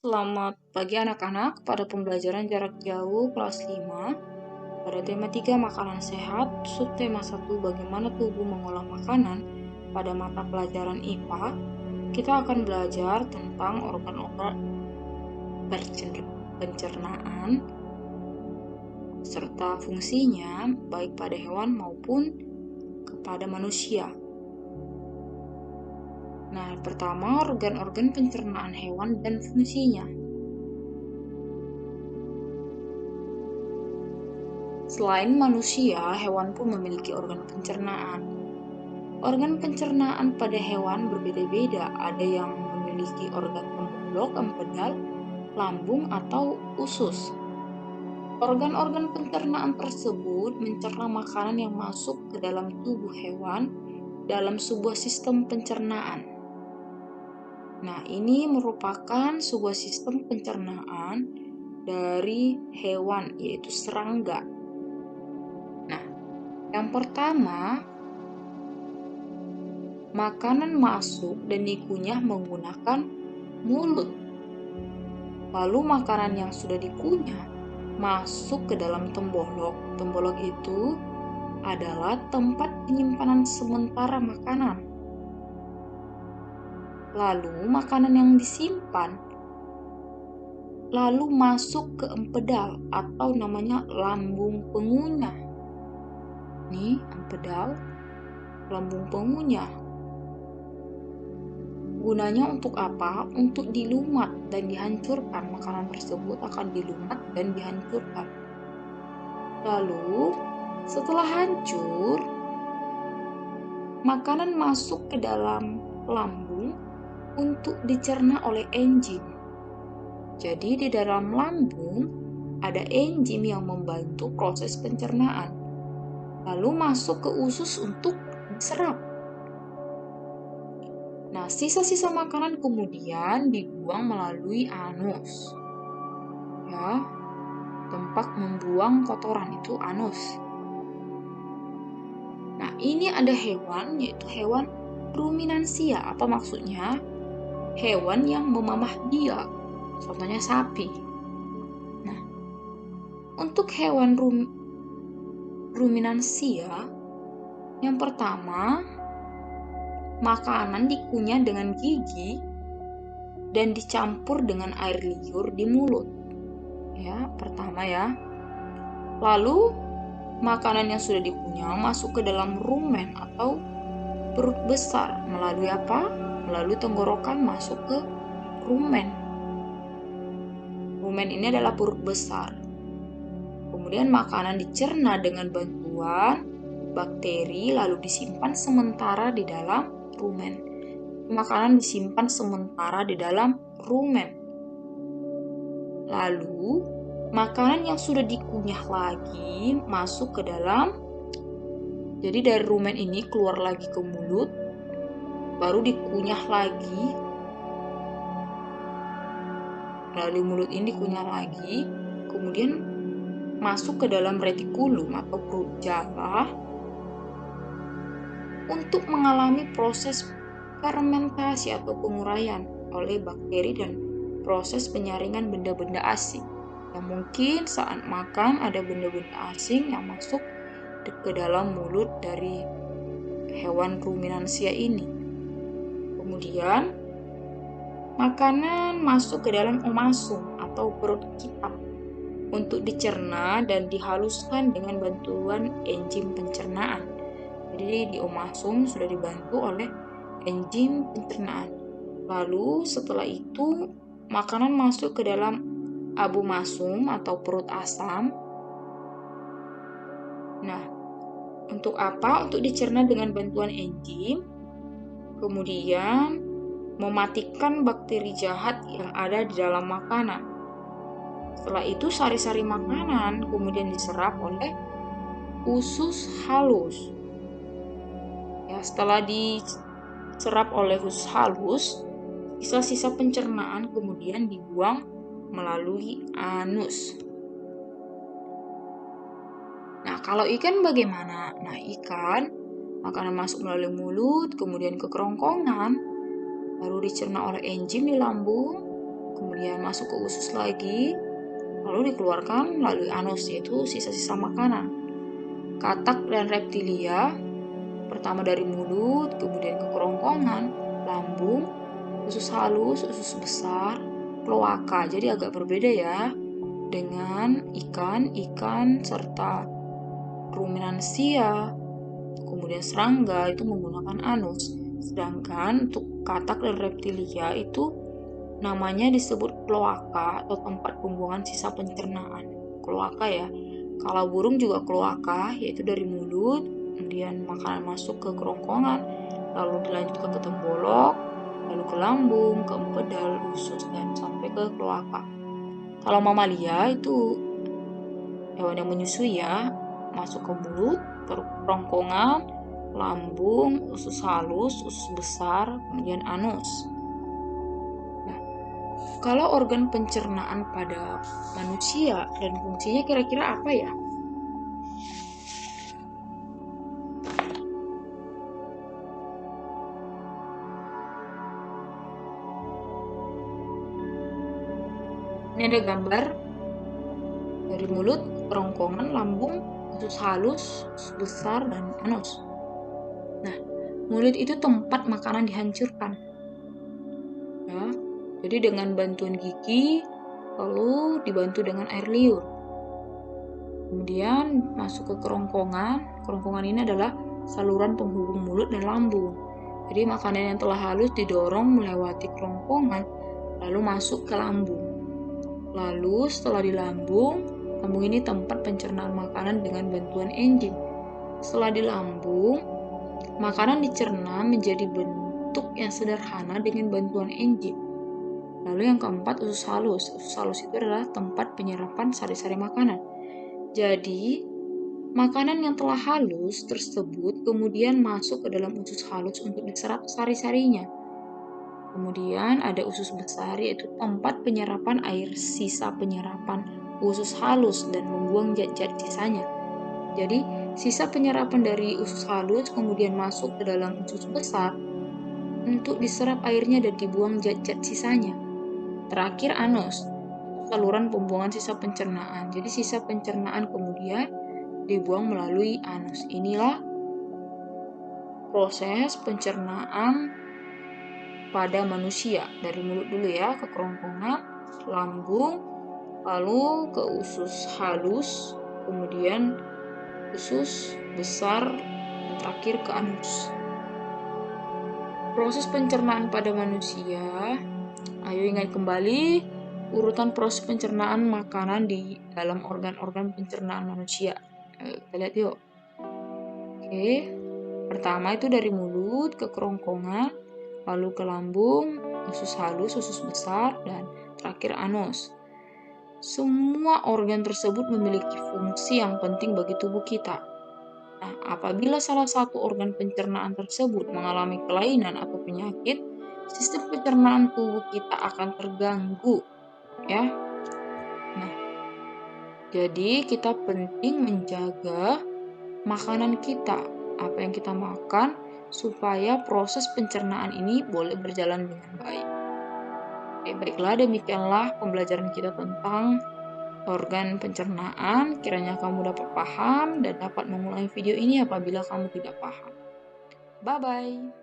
Selamat pagi anak-anak pada pembelajaran jarak jauh kelas 5 pada tema 3 makanan sehat, subtema 1 bagaimana tubuh mengolah makanan. Pada mata pelajaran IPA, kita akan belajar tentang organ-organ pencernaan serta fungsinya baik pada hewan maupun kepada manusia. Nah, pertama organ-organ pencernaan hewan dan fungsinya. Selain manusia, hewan pun memiliki organ pencernaan. Organ pencernaan pada hewan berbeda-beda. Ada yang memiliki organ pembuluh, empedal, lambung, atau usus. Organ-organ pencernaan tersebut mencerna makanan yang masuk ke dalam tubuh hewan dalam sebuah sistem pencernaan. Nah, ini merupakan sebuah sistem pencernaan dari hewan, yaitu serangga. Nah, yang pertama, makanan masuk dan dikunyah menggunakan mulut. Lalu makanan yang sudah dikunyah masuk ke dalam tembolok. Tembolok itu adalah tempat penyimpanan sementara makanan. Lalu makanan yang disimpan lalu masuk ke empedal atau namanya lambung pengunyah. Nih, empedal, lambung pengunyah. Gunanya untuk apa? Untuk dilumat dan dihancurkan. Makanan tersebut akan dilumat dan dihancurkan. Lalu, setelah hancur, makanan masuk ke dalam lambung untuk dicerna oleh enzim. Jadi di dalam lambung ada enzim yang membantu proses pencernaan. Lalu masuk ke usus untuk diserap. Nah, sisa-sisa makanan kemudian dibuang melalui anus. Ya, tempat membuang kotoran itu anus. Nah, ini ada hewan, yaitu hewan ruminansia. Apa maksudnya? Hewan yang memamah biak. Contohnya sapi. Nah, untuk hewan ruminansia, yang pertama, makanan dikunyah dengan gigi dan dicampur dengan air liur di mulut. Ya, pertama ya. Lalu, makanan yang sudah dikunyah masuk ke dalam rumen atau perut besar. Melalui apa? Melalui tenggorokan masuk ke rumen. Rumen ini adalah perut besar. Kemudian makanan dicerna dengan bantuan bakteri lalu disimpan sementara di dalam rumen. Makanan disimpan sementara di dalam rumen. Lalu, makanan yang sudah dikunyah lagi masuk ke dalam. Jadi dari rumen ini keluar lagi ke mulut, baru dikunyah lagi. Lalu mulut ini dikunyah lagi, kemudian masuk ke dalam retikulum atau perut jala untuk mengalami proses fermentasi atau penguraian oleh bakteri dan proses penyaringan benda-benda asing. Yang mungkin saat makan ada benda-benda asing yang masuk ke dalam mulut dari hewan ruminansia ini. Kemudian makanan masuk ke dalam omasum atau perut kitab untuk dicerna dan dihaluskan dengan bantuan enzim pencernaan. Jadi di omasum sudah dibantu oleh enzim pencernaan. Lalu setelah itu makanan masuk ke dalam abomasum atau perut asam. Nah, untuk apa? Untuk dicerna dengan bantuan enzim. Kemudian mematikan bakteri jahat yang ada di dalam makanan. Setelah itu sari-sari makanan kemudian diserap oleh usus halus. Ya, setelah diserap oleh usus halus, sisa-sisa pencernaan kemudian dibuang melalui anus. Nah, kalau ikan bagaimana? Nah, ikan makanan masuk melalui mulut, kemudian ke kerongkongan, lalu dicerna oleh enzim di lambung, kemudian masuk ke usus lagi, lalu dikeluarkan melalui anus, yaitu sisa-sisa makanan. Katak dan reptilia, pertama dari mulut, kemudian ke kerongkongan, lambung, usus halus, usus besar, kloaka. Jadi agak berbeda ya dengan ikan, serta ruminansia, kemudian serangga itu menggunakan anus. Sedangkan untuk katak dan reptilia itu namanya disebut kloaka atau tempat pembuangan sisa pencernaan. Kloaka ya. Kalau burung juga kloaka, yaitu dari mulut, kemudian makanan masuk ke kerongkongan, lalu dilanjutkan ke tembolok, lalu ke lambung, ke empedal, usus, dan sampai ke kloaka. Kalau mamalia itu hewan yang menyusui ya, masuk ke mulut, ke kerongkongan, lambung, usus halus, usus besar, kemudian anus. Nah, kalau organ pencernaan pada manusia dan fungsinya kira-kira apa ya? Ini ada gambar dari mulut, kerongkongan, lambung, usus halus, usus besar, dan anus. Nah, mulut itu tempat makanan dihancurkan. Ya, jadi dengan bantuan gigi, lalu dibantu dengan air liur. Kemudian masuk ke kerongkongan. Kerongkongan ini adalah saluran penghubung mulut dan lambung. Jadi makanan yang telah halus didorong melewati kerongkongan, lalu masuk ke lambung. Lalu setelah di lambung ini tempat pencernaan makanan dengan bantuan enzim. Setelah di lambung, makanan dicerna menjadi bentuk yang sederhana dengan bantuan enzim. Lalu yang keempat, usus halus. Usus halus itu adalah tempat penyerapan sari-sari makanan. Jadi, makanan yang telah halus tersebut kemudian masuk ke dalam usus halus untuk diserap sari-sarinya. Kemudian ada usus besar, yaitu tempat penyerapan air sisa penyerapan usus halus dan membuang zat-zat sisanya. Jadi, sisa penyerapan dari usus halus kemudian masuk ke dalam usus besar untuk diserap airnya dan dibuang zat-zat sisanya. Terakhir, anus, saluran pembuangan sisa pencernaan. Jadi, sisa pencernaan kemudian dibuang melalui anus. Inilah proses pencernaan pada manusia. Dari mulut dulu ya, ke kerongkongan, lambung, lalu ke usus halus, kemudian usus besar, dan terakhir ke anus. Proses pencernaan pada manusia. Ayo ingat kembali urutan proses pencernaan makanan di dalam organ-organ pencernaan manusia. Kita lihat yuk. Oke. Pertama itu dari mulut ke kerongkongan, lalu ke lambung, usus halus, usus besar, dan terakhir anus. Semua organ tersebut memiliki fungsi yang penting bagi tubuh kita. Nah, apabila salah satu organ pencernaan tersebut mengalami kelainan atau penyakit, sistem pencernaan tubuh kita akan terganggu, ya. Nah, jadi kita penting menjaga makanan kita, apa yang kita makan, supaya proses pencernaan ini boleh berjalan dengan baik. Oke, baiklah, demikianlah pembelajaran kita tentang organ pencernaan. Kiranya kamu dapat paham dan dapat mengulangi video ini apabila kamu tidak paham. Bye-bye.